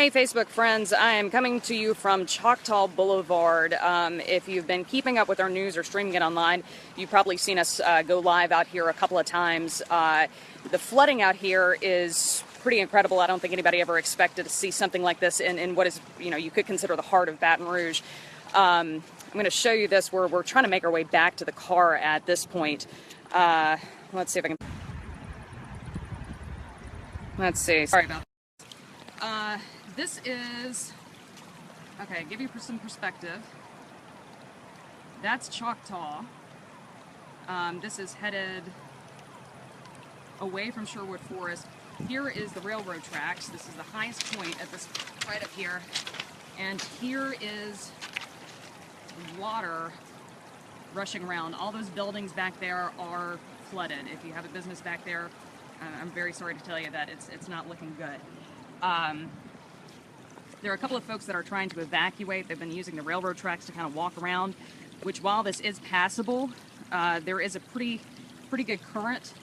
Hey Facebook friends, I am coming to you from Choctaw Boulevard. If you've been keeping up with our news or streaming it online, you've probably seen us go live out here a couple of times. The flooding out here is pretty incredible. I don't think anybody ever expected to see something like this in what is, you could consider the heart of Baton Rouge. I'm going to show you this. We're trying to make our way back to the car at this point. Let's see if I can... Let's see. Sorry about that. This is, okay, give you some perspective. That's Choctaw. This is headed away from Sherwood Forest. Here is the railroad tracks. This is the highest point at this, right up here. And here is water rushing around. All those buildings back there are flooded. If you have a business back there, I'm very sorry to tell you that it's not looking good. There are a couple of folks that are trying to evacuate. They've been using the railroad tracks to kind of walk around, which while this is passable, there is a pretty good current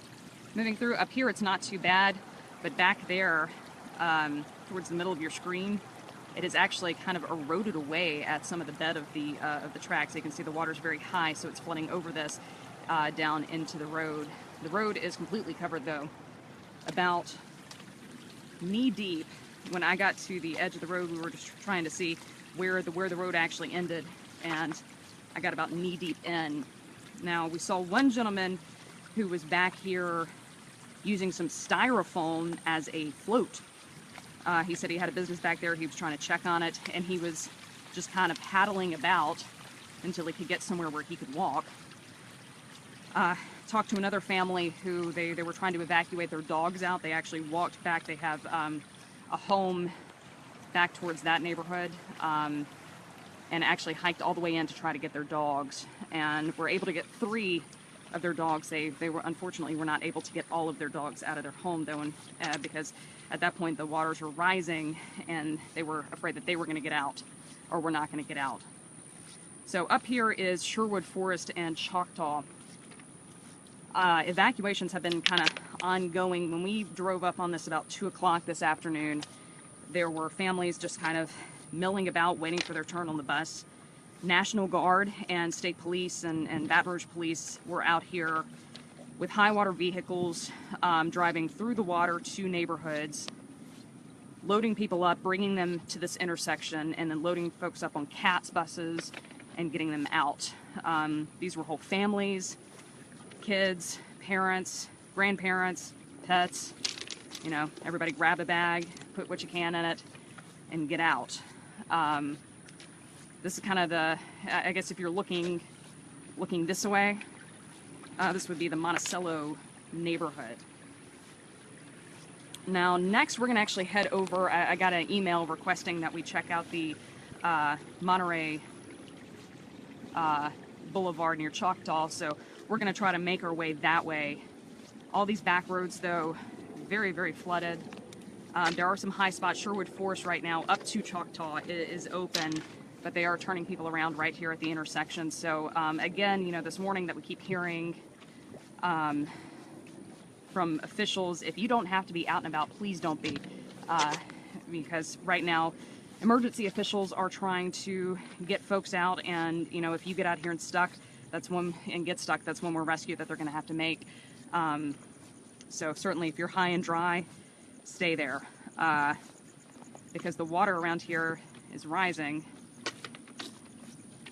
moving through. Up here it's not too bad, but back there, towards the middle of your screen, it is actually kind of eroded away at some of the bed of the tracks. You can see the water's very high, so it's flooding over this down into the road. The road is completely covered though, about knee deep. When I got to the edge of the road, we were just trying to see where the road actually ended, and I got about knee deep in. Now, we saw one gentleman who was back here using some styrofoam as a float. He said he had a business back there, he was trying to check on it, and he was just kind of paddling about until he could get somewhere where he could walk. Talked to another family who they were trying to evacuate their dogs out. They actually walked back. They have a home back towards that neighborhood, and actually hiked all the way in to try to get their dogs, and were able to get 3 of their dogs. They were unfortunately were not able to get all of their dogs out of their home though, and because at that point the waters were rising and they were afraid that they were going to get out or were not going to get out. So up here is Sherwood Forest and Choctaw. Evacuations have been kind of ongoing. When we drove up on this about 2 o'clock this afternoon, there were families just kind of milling about waiting for their turn on the bus. National Guard and state police and Baton Rouge police were out here with high water vehicles, driving through the water to neighborhoods, loading people up, bringing them to this intersection, and then loading folks up on CATS buses and getting them out. These were whole families, kids, parents, grandparents, pets, everybody grab a bag, put what you can in it, and get out. This is kind of I guess if you're looking this way, this would be the Monticello neighborhood. Now next we're going to actually head over, I got an email requesting that we check out the Monterey Boulevard near Choctaw, so we're going to try to make our way that way. All these back roads, though, very, very flooded. There are some high spots. Sherwood Forest right now up to Choctaw is open, but they are turning people around right here at the intersection. So again, this morning that we keep hearing from officials, if you don't have to be out and about, please don't be, because right now emergency officials are trying to get folks out, and if you get out here and get stuck, that's one more rescue that they're going to have to make. So certainly if you're high and dry, stay there, because the water around here is rising.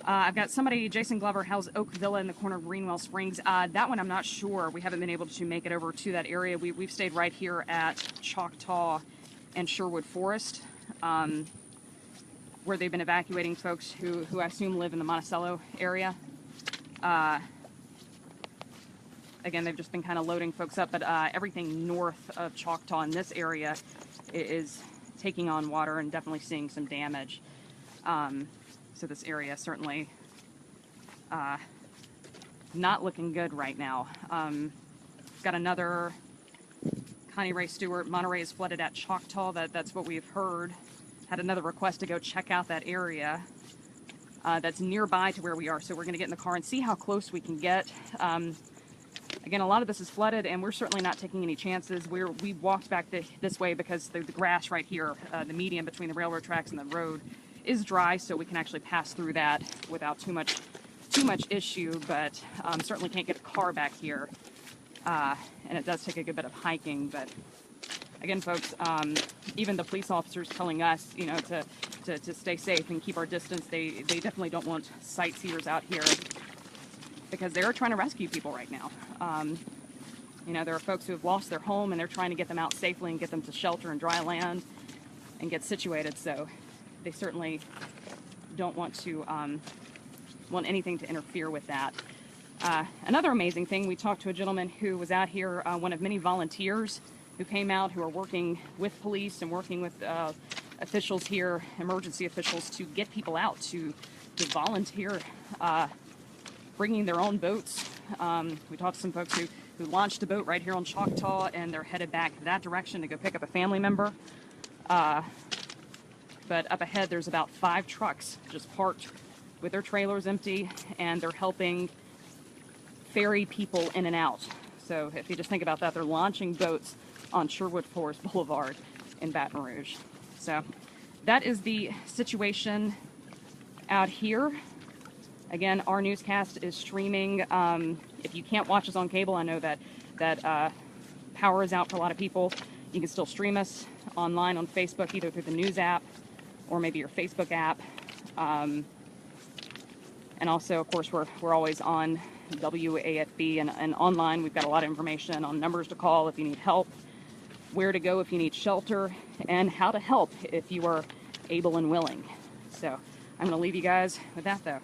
I've got somebody, Jason Glover, Hell's Oak Villa in the corner of Greenwell Springs. That one I'm not sure. We haven't been able to make it over to that area. We've stayed right here at Choctaw and Sherwood Forest, where they've been evacuating folks who I assume live in the Monticello area. Again, they've just been kind of loading folks up, but everything north of Choctaw in this area is taking on water and definitely seeing some damage. So this area certainly not looking good right now. Got another Connie Ray Stewart, Monterey is flooded at Choctaw. That's what we've heard. Had another request to go check out that area. That's nearby to where we are, so we're going to get in the car and see how close we can get. Again, a lot of this is flooded, and we're certainly not taking any chances. We walked back this way because the grass right here, the median between the railroad tracks and the road, is dry, so we can actually pass through that without too much issue. But certainly can't get a car back here, and it does take a good bit of hiking. But again, folks, even the police officers telling us, you know, to stay safe and keep our distance. They definitely don't want sightseers out here, because they're trying to rescue people right now. You know, there are folks who have lost their home, and they're trying to get them out safely and get them to shelter and dry land and get situated. So they certainly don't want to want anything to interfere with that. Another amazing thing, we talked to a gentleman who was out here, one of many volunteers who came out, who are working with police and working with officials here, emergency officials, to get people out, to volunteer, bringing their own boats. We talked to some folks who launched a boat right here on Choctaw, and they're headed back that direction to go pick up a family member. But up ahead, there's about 5 trucks just parked with their trailers empty, and they're helping ferry people in and out. So if you just think about that, they're launching boats on Sherwood Forest Boulevard in Baton Rouge. So that is the situation out here. Again, our newscast is streaming. If you can't watch us on cable, I know that power is out for a lot of people. You can still stream us online on Facebook, either through the news app or maybe your Facebook app. And also, of course, we're always on WAFB and online. We've got a lot of information on numbers to call if you need help, where to go if you need shelter, and how to help if you are able and willing. So I'm going to leave you guys with that, though.